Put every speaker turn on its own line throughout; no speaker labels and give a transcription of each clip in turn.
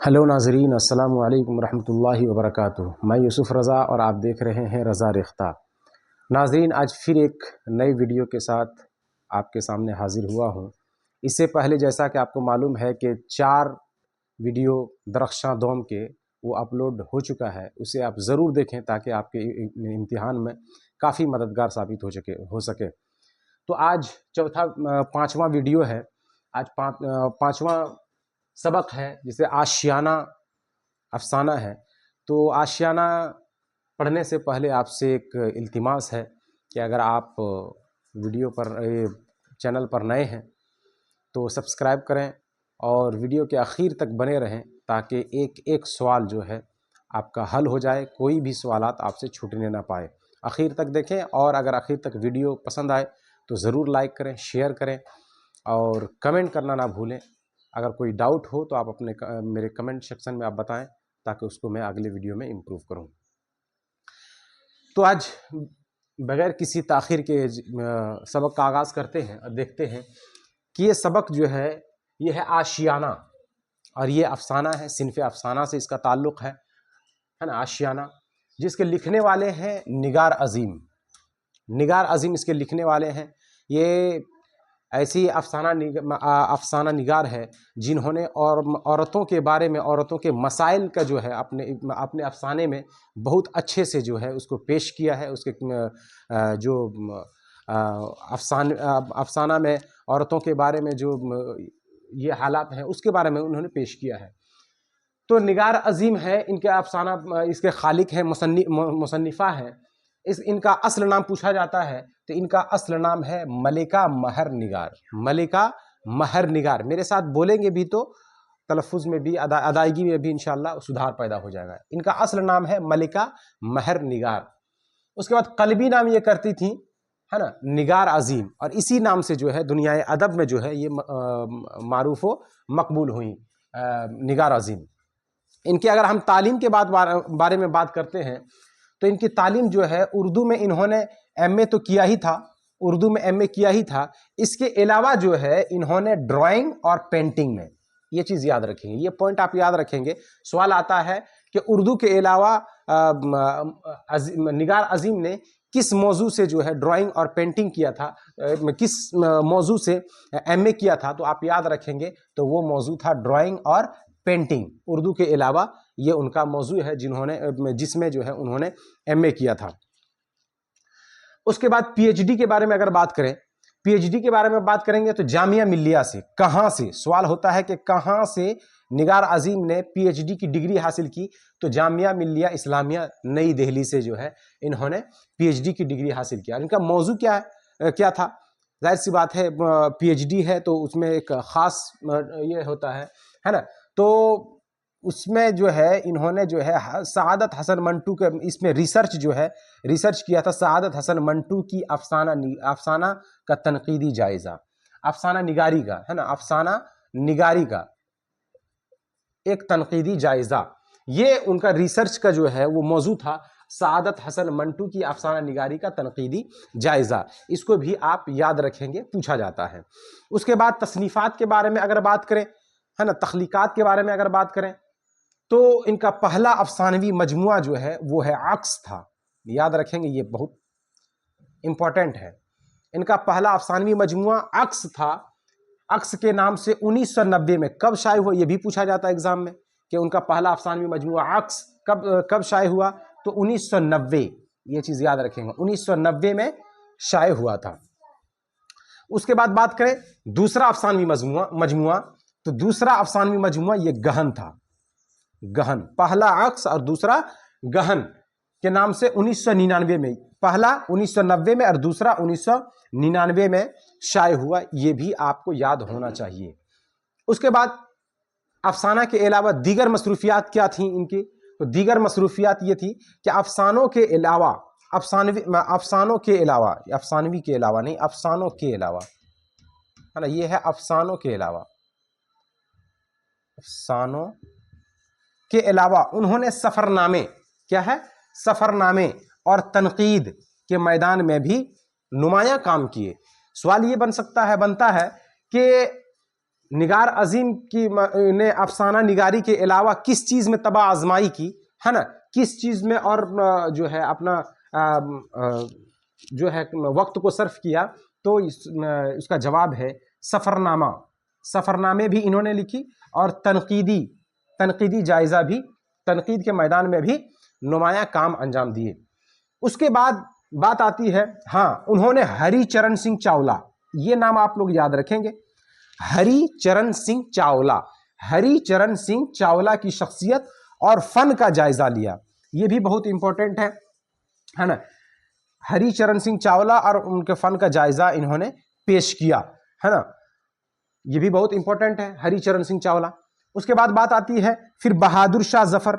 Hello ناظرین، السلام علیکم ورحمۃ اللہ وبرکاتہ۔ میں یوسف رضا اور آپ دیکھ رہے ہیں رضا ریختہ۔ ناظرین، آج پھر ایک نئی ویڈیو کے ساتھ آپ کے سامنے حاضر ہوا ہوں۔ اس سے پہلے جیسا کہ آپ کو معلوم ہے کہ 4 ویڈیو درخشاں دوم کے وہ اپلوڈ ہو چکا ہے، اسے آپ ضرور دیکھیں تاکہ آپ کے امتحان میں کافی مددگار ثابت ہو سکے۔ تو آج پانچواں ویڈیو ہے، آج پانچواں سبق ہے جسے آشیانہ افسانہ ہے۔ تو آشیانہ پڑھنے سے پہلے آپ سے ایک التماس ہے کہ اگر آپ ویڈیو پر چینل پر نئے ہیں تو سبسکرائب کریں اور ویڈیو کے آخر تک بنے رہیں تاکہ ایک ایک سوال جو ہے آپ کا حل ہو جائے، کوئی بھی سوالات آپ سے چھوٹنے نہ پائے۔ آخر تک دیکھیں، اور اگر آخر تک ویڈیو پسند آئے تو ضرور لائک کریں، شیئر کریں اور کمنٹ کرنا نہ بھولیں۔ اگر کوئی ڈاؤٹ ہو تو آپ میرے کمنٹ سیکشن میں آپ بتائیں تاکہ اس کو میں اگلے ویڈیو میں امپروو کروں۔ تو آج بغیر کسی تاخیر کے سبق کا آغاز کرتے ہیں اور دیکھتے ہیں کہ یہ سبق جو ہے یہ ہے آشیانہ، اور یہ افسانہ ہے، صنف افسانہ سے اس کا تعلق ہے نا، آشیانہ، جس کے لکھنے والے ہیں نگار عظیم۔ نگار عظیم اس کے لکھنے والے ہیں۔ یہ ایسی افسانہ نگار ہے جنہوں نے عورتوں کے بارے میں، عورتوں کے مسائل کا جو ہے اپنے افسانے میں بہت اچھے سے جو ہے اس کو پیش کیا ہے۔ اس کے جو افسانہ میں عورتوں کے بارے میں جو یہ حالات ہیں اس کے بارے میں انہوں نے پیش کیا ہے۔ تو نگار عظیم ہے، ان کے افسانہ، اس کے خالق ہیں، مصنفہ ہیں۔ ان کا اصل نام پوچھا جاتا ہے تو ان کا اصل نام ہے ملکہ مہر نگار۔ ملکہ مہر نگار، میرے ساتھ بولیں گے بھی تو تلفظ میں بھی، ادائیگی میں بھی انشاءاللہ سدھار پیدا ہو جائے گا۔ ان کا اصل نام ہے ملکہ مہر نگار۔ اس کے بعد قلبی نام یہ کرتی تھیں، ہے نا، نگار عظیم، اور اسی نام سے جو ہے دنیا ادب میں جو ہے یہ معروف و مقبول ہوئیں، نگار عظیم۔ ان کے اگر ہم تعلیم کے بارے میں بات کرتے ہیں تو ان کی تعلیم جو ہے اردو میں انہوں نے ایم اے تو کیا ہی تھا، اردو میں ایم اے کیا ہی تھا۔ اس کے علاوہ جو ہے انہوں نے ڈرائنگ اور پینٹنگ میں، یہ چیز یاد رکھیں گے، یہ پوائنٹ آپ یاد رکھیں گے۔ سوال آتا ہے کہ اردو کے علاوہ نگار عظیم نے کس موضوع سے جو ہے ڈرائنگ اور پینٹنگ کیا تھا، کس موضوع سے ایم اے کیا تھا، تو آپ یاد رکھیں گے تو وہ موضوع تھا ڈرائنگ اور پینٹنگ۔ اردو کے علاوہ یہ ان کا موضوع ہے جس میں جو ہے انہوں نے ایم اے کیا تھا۔ اس کے بعد پی ایچ ڈی کے بارے میں اگر بات کریں، پی ایچ ڈی کے بارے میں بات کریں گے تو جامعہ ملیہ سے، کہاں سے، سوال ہوتا ہے کہ کہاں سے نگار عظیم نے پی ایچ ڈی کی ڈگری حاصل کی، تو جامعہ ملیہ اسلامیہ نئی دہلی سے جو ہے انہوں نے پی ایچ ڈی کی ڈگری حاصل کیا۔ ان کا موضوع کیا تھا؟ ظاہر سی بات ہے، پی ایچ ڈی ہے تو اس میں ایک خاص یہ ہوتا ہے نا، تو اس میں جو ہے انہوں نے جو ہے سعادت حسن منٹو کے اس میں ریسرچ کیا تھا، سعادت حسن منٹو کی افسانہ کا تنقیدی جائزہ، افسانہ نگاری کا، ہے نا، افسانہ نگاری کا ایک تنقیدی جائزہ، یہ ان کا ریسرچ کا جو ہے وہ موضوع تھا، سعادت حسن منٹو کی افسانہ نگاری کا تنقیدی جائزہ۔ اس کو بھی آپ یاد رکھیں گے، پوچھا جاتا ہے۔ اس کے بعد تصنیفات کے بارے میں اگر بات کریں، ہے نا، تخلیقات کے بارے میں اگر بات کریں تو ان کا پہلا افسانوی مجموعہ جو ہے وہ ہے عکس تھا۔ یاد رکھیں گے، یہ بہت امپورٹنٹ ہے۔ ان کا پہلا افسانوی مجموعہ عکس تھا، عکس کے نام سے 1990 میں کب شائع ہوا، یہ بھی پوچھا جاتا ہے ایگزام میں کہ ان کا پہلا افسانوی مجموعہ عکس کب شائع ہوا، تو 1990، یہ چیز یاد رکھیں گے، 1990 میں شائع ہوا تھا۔ اس کے بعد بات کریں دوسرا افسانوی مجموعہ، تو دوسرا افسانوی مجموعہ یہ گہن تھا۔ گہن، پہلا عکس اور دوسرا گہن کے نام سے 1999 میں، پہلا 1990 میں اور دوسرا 1999 میں شائع ہوا، یہ بھی آپ کو یاد ہونا چاہیے۔ اس کے بعد افسانہ کے علاوہ دیگر مصروفیات کیا تھیں ان کی، تو دیگر مصروفیات یہ تھی کہ افسانوں کے علاوہ، افسانوں کے علاوہ، افسانوی کے علاوہ نہیں، افسانوں کے علاوہ، ہے نا، یہ ہے افسانوں کے علاوہ، افسانوں کے علاوہ انہوں نے سفر نامے، کیا ہے، سفر نامے اور تنقید کے میدان میں بھی نمایاں کام کیے۔ سوال یہ بنتا ہے کہ निगार अजीम की ने अफसाना निगारी के अलावा किस चीज़ में तबाह आजमाई की, है ना, किस चीज़ में और जो है अपना जो है वक्त को सर्फ किया, तो उसका जवाब है सफ़रनामा। सफ़रनामे भी इन्होंने लिखी और तनकीदी जायज़ा भी, तनकीद के मैदान में भी नुमाया काम अंजाम दिए। उसके बाद बात आती है, हाँ, उन्होंने हरिचरण सिंह चावला, ये नाम आप लोग याद रखेंगे, हरिचरण सिंह चावला। हरिचरण सिंह चावला की शख्सियत और फन का जायजा लिया, ये भी बहुत इंपॉर्टेंट है ना। हरिचरण सिंह चावला और उनके फन का जायजा इन्होंने पेश किया, है ना, ये भी बहुत इंपॉर्टेंट है, हरिचरण सिंह चावला। उसके बाद बात आती है फिर बहादुर शाह जफर,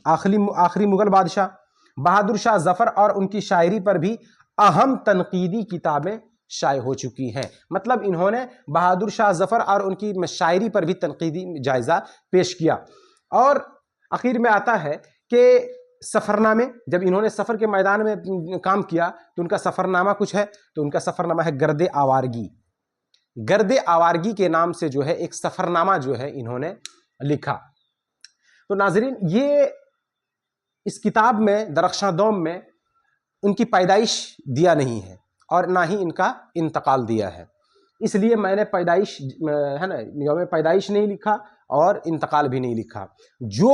आखिरी मुगल बादशाह बहादुर शाह जफर, और उनकी शायरी पर भी अहम तनकीदी किताबें शाये हो चुकी हैं। मतलब इन्होंने बहादुर शाह जफर और उनकी शायरी पर भी तनकीदी जायजा पेश किया। और आखिर में आता है कि सफ़रनामे, जब इन्होंने सफ़र के मैदान में काम किया तो उनका सफ़रनामा कुछ है, तो उनका सफ़रनामा है गर्दे आवारगी। गर्दे आवारगी के नाम से जो है एक सफ़रनामा जो है इन्होंने लिखा। तो नाज़रीन, ये इस किताब में दरख्शां दौम में उनकी पैदाइश दिया नहीं है और ना ही इनका इंतकाल दिया है, इसलिए मैंने पैदाइश है ना, यौम पैदाइश नहीं लिखा और इंतकाल भी नहीं लिखा। जो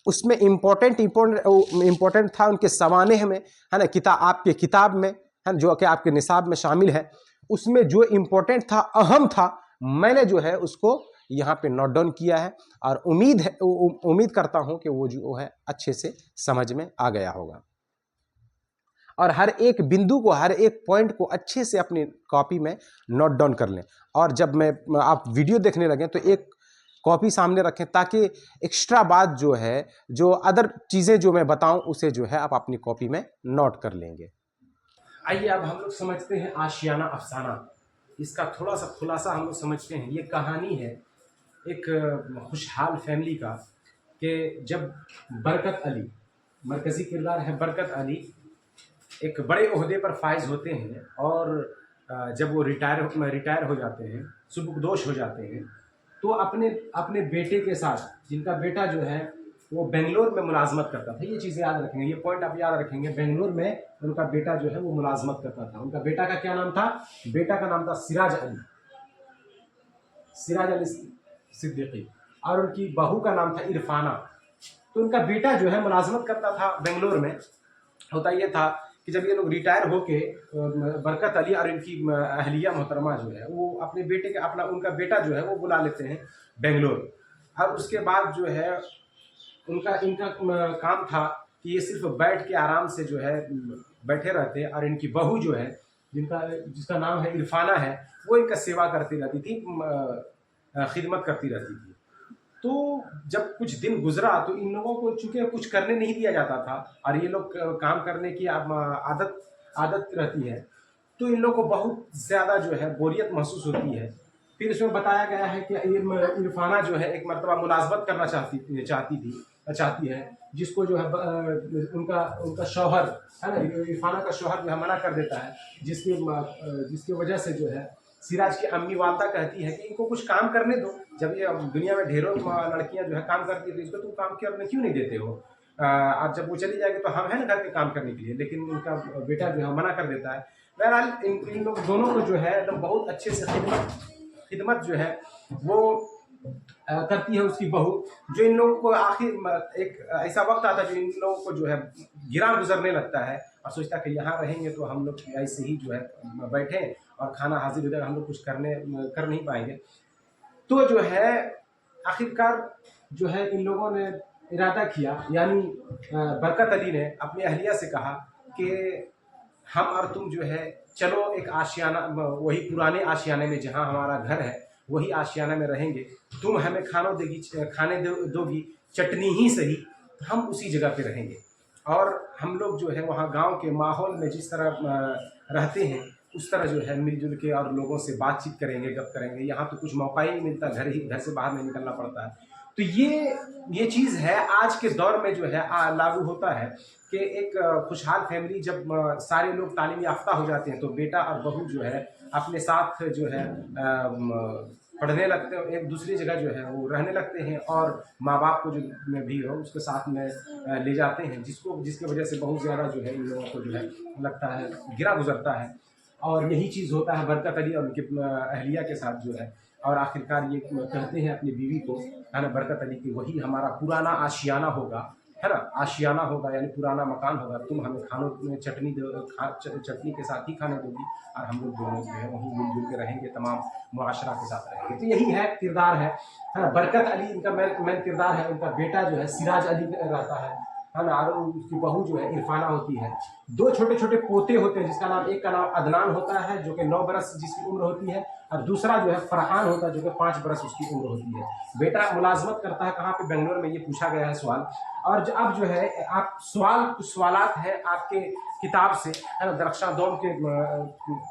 उसमें इम्पोर्टेंट था उनके सवानेह में, है ना, आपके किताब में, है, जो कि आपके निसाब में शामिल है, उसमें जो इम्पोर्टेंट था, अहम था, मैंने जो है उसको यहाँ पे नोट डाउन किया है और उम्मीद करता हूँ कि वो जो है अच्छे से समझ में आ गया होगा। और हर एक बिंदु को, हर एक पॉइंट को अच्छे से अपनी कॉपी में नोट डाउन कर लें। और जब आप वीडियो देखने लगें तो एक कॉपी सामने रखें, ताकि एक्स्ट्रा बात जो है, जो अदर चीज़ें जो मैं बताऊं, उसे जो है आप अपनी कॉपी में नोट कर लेंगे। आइए अब हम लोग समझते हैं आशियाना अफसाना। इसका थोड़ा सा खुलासा हम लोग समझते हैं। ये कहानी है एक खुशहाल फैमिली का, कि जब बरकत अली, मरकज़ी किरदार है बरकत अली, एक बड़े ओहदे पर फाइज होते हैं और जब वो रिटायर हो जाते हैं, सुबुकदोश हो जाते हैं, तो अपने बेटे के साथ, जिनका बेटा जो है वो बेंगलोर में मुलाजमत करता था, ये चीज़ें याद रखेंगे, ये पॉइंट आप याद रखेंगे। बेंगलोर में उनका बेटा जो है वो मुलाजमत करता था। उनका बेटा का क्या नाम था? बेटा का नाम था सिराज अली सिद्दीकी, और उनकी बहू का नाम था इरफाना। तो उनका बेटा जो है मुलाजमत करता था बेंगलोर में। होता ये था कि जब ये लोग रिटायर होके, बरकत अली और इनकी अहलिया मोहतरमा जो है वो अपने बेटे के उनका बेटा जो है वो बुला लेते हैं बेंगलोर। और उसके बाद जो है इनका काम था कि ये सिर्फ बैठ के आराम से जो है बैठे रहते हैं, और इनकी बहू जो है जिसका नाम है इरफाना है, वो इनका सेवा करती रहती थी, खिदमत करती रहती थी। तो जब कुछ दिन गुजरा तो इन लोगों को चूँकि कुछ करने नहीं दिया जाता था और ये लोग काम करने की आदत रहती है, तो इन लोगों को बहुत ज़्यादा जो है बोरियत महसूस होती है। फिर इसमें बताया गया है कि इरफाना जो है एक मरतबा मुलाजमत करना चाहती है, जिसको जो है उनका शौहर है ना, इरफाना का शौहर जो है मना कर देता है, जिसकी वजह से जो है सिराज की अम्मी वालदा कहती है कि इनको कुछ काम करने दो। जब ये दुनिया में ढेरों लड़कियां जो है काम करती है, तो इसको तुम काम करने क्यों नहीं देते हो? आज जब वो चली जाएगी तो हम हैं ना घर के काम करने के लिए। लेकिन उनका बेटा जो है मना कर देता है। बहरहाल इन लोग दोनों को जो है एकदम बहुत अच्छे से खिदमत जो है वो करती है उसकी बहू। जो इन लोगों को आखिर एक ऐसा वक्त आता है जो इन लोगों को जो है गिरा गुजरने लगता है और सोचता है कि यहाँ रहेंगे तो हम लोग ऐसे ही जो है बैठे और खाना हाजिर हो जाएगा, हम लोग कुछ कर नहीं पाएंगे। तो जो है आखिरकार जो है इन लोगों ने इरादा किया, यानी बरकत अली ने अपनी अहलिया से कहा कि हम और तुम जो है चलो एक आशियाना, वही पुराने आशियाने में जहाँ हमारा घर है वही आशियाना में रहेंगे। तुम हमें खाने दोगी, चटनी ही सही, तो हम उसी जगह पे रहेंगे। और हम लोग जो है वहाँ गांव के माहौल में जिस तरह रहते हैं उस तरह जो है मिलजुल के और लोगों से बातचीत करेंगे, गप करेंगे। यहाँ तो कुछ मौका ही नहीं मिलता, घर से बाहर नहीं निकलना पड़ता है। तो ये चीज़ है आज के दौर में जो है लागू होता है कि एक खुशहाल फैमिली जब सारे लोग तालीम याफ्ता हो जाते हैं तो बेटा और बहू जो है अपने साथ जो है पढ़ने लगते हैं, एक दूसरी जगह जो है वो रहने लगते हैं, और माँ बाप को जो में भी हो उसके साथ में ले जाते हैं, जिसकी वजह से बहुत ज़्यादा जो है इन लोगों को जो है लगता है गिरा गुजरता है। और यही चीज़ होता है बरकत अली और उनके अहलिया के साथ जो है। और आखिरकार ये कहते हैं अपनी बीवी को, है ना, बरकत अली की, वही हमारा पुराना आशियाना होगा, है ना, आशियाना होगा यानी पुराना मकान होगा, तुम हमें खानों में चटनी के साथ ही खाने दोगी, और हम लोग दोनों जो है वहीं मिलजुल के रहेंगे, तमाम मुआशरा के साथ रहेंगे। तो यही है किरदार है ना। बरकत अली इनका मेन किरदार है। उनका बेटा जो है सिराज अली रहता है ना, और उसकी बहू जो है इरफाना होती है। दो छोटे छोटे पोते होते हैं, जिसका नाम, एक का नाम अदनान होता है जो कि 9 बरस जिसकी उम्र होती है, और दूसरा जो है फरहान होता है जो कि 5 बरस उसकी उम्र होती है। बेटा मुलाजमत करता है कहाँ पे, बेंगलोर में, ये पूछा गया है सवाल। और अब जो है आप सवालात है आपके किताब से, है ना, दरख्शां दौम के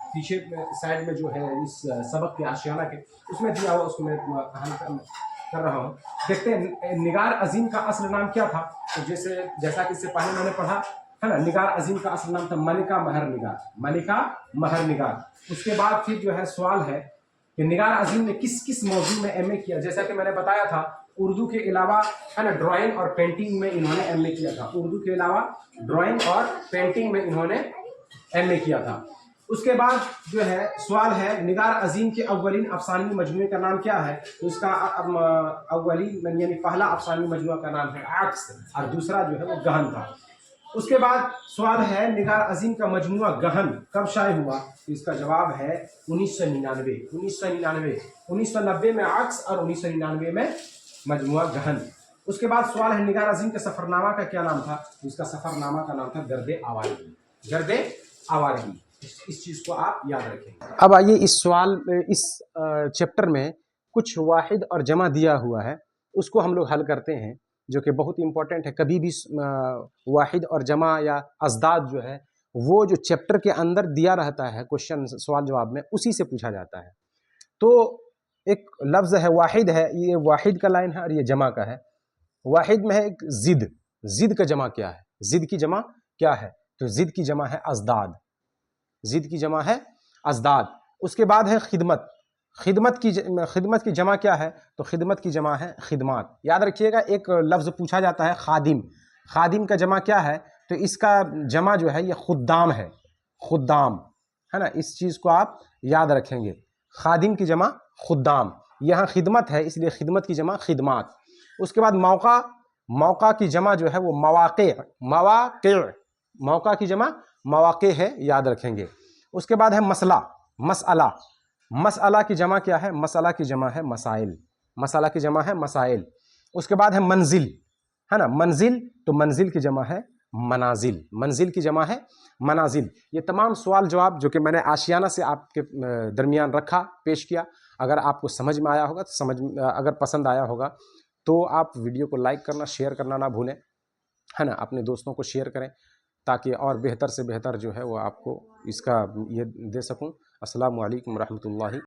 पीछे साइड में जो है इस सबक के आशियाना के, उसमें दिया हुआ, उसको मैं हल कर रहा हूँ। देखते हैं निगार अजीम का असल नाम क्या था। तो जैसा कि इससे पहले मैंने पढ़ा, है ना, निगार अजीम का असल नाम था मलिका महर निगार, मलिका महर निगार। उसके बाद फिर जो है सवाल है कि निगार अजीम ने किस किस मौजू में एमए किया। जैसा कि मैंने बताया था, उर्दू के अलावा, है ना, ड्राइंग और पेंटिंग में इन्होंने एमए किया था। उर्दू के अलावा ड्राइंग और पेंटिंग में इन्होंने एमए किया था। उसके बाद जो है सवाल है, निगार अजीम के अव्वलीन अफसानी मजमूए का नाम क्या है। तो इसका अव्वलीन यानी पहला अफसानी मजमूआ का नाम है अक्स, और दूसरा जो है वो गहन था। उसके बाद सवाल है, निगार अजीम का मजमूआ गहन कब शाये हुआ। तो इसका जवाब है 1999। 1990 में अक्स और 1999 में मजमूआ गहन। उसके बाद सवाल है, निगार अजीम के सफ़रनामा का क्या नाम था। तो इसका सफ़रनामा का नाम था गर्दे आवारगी, गर्दे आवारगी। इस चीज़ को आप याद रखें। अब आइए इस चैप्टर में कुछ वाहिद और जमा दिया हुआ है, उसको हम लोग हल करते हैं, जो कि बहुत इंपॉर्टेंट है। कभी भी वाहिद और जमा या अज़दाद जो है वो जो चैप्टर के अंदर दिया रहता है, क्वेश्चन सवाल जवाब में, उसी से पूछा जाता है। तो एक लफ्ज़ है वाहिद है, ये वाहिद का लाइन है, और ये जमा का है। वाहिद में है एक जिद, जिद का जमा क्या है, जिद की जमा क्या है। तो जिद की जमा है अज़दाद, जिद की जमा है अज़दाद। उसके बाद है खिदमत, खिदमत की जमा क्या है। तो खिदमत की जमा है खिदमात। याद रखिएगा, एक लफ्ज़ पूछा जाता है खादिम, खादिम का जमा क्या है। तो इसका जमा जो है ये खुद्दाम है, खुद्दाम, है ना। इस चीज़ को आप याद रखेंगे, खादिम की जमा खुद्दाम। यहाँ खिदमत है इसलिए खिदमत की जमा खिदमात। उसके बाद मौका, मौका की जमा जो है वो मवाक़े, मवाक़े, मौका की जमा मवाक़े है, याद रखेंगे। उसके बाद है मसला, मसअला, मसअला की जमा क्या है। मसअला की जमा है मसाइल, मसअला की जमा है मसाइल। उसके बाद है मंजिल, है ना, मंजिल, तो मंजिल की जमा है मनाजिल, मंजिल की जमा है मनाजिल। ये तमाम सवाल जवाब जो कि मैंने आशियाना से आपके दरमियान रखा, पेश किया। अगर आपको समझ में आया होगा तो अगर पसंद आया होगा तो आप वीडियो को लाइक करना, शेयर करना ना भूलें, है ना। अपने दोस्तों को शेयर करें ताकि और बेहतर से बेहतर जो है वो आपको इसका ये दे सकूं। अस्सलामु अलैकुम रहमतुल्लाहि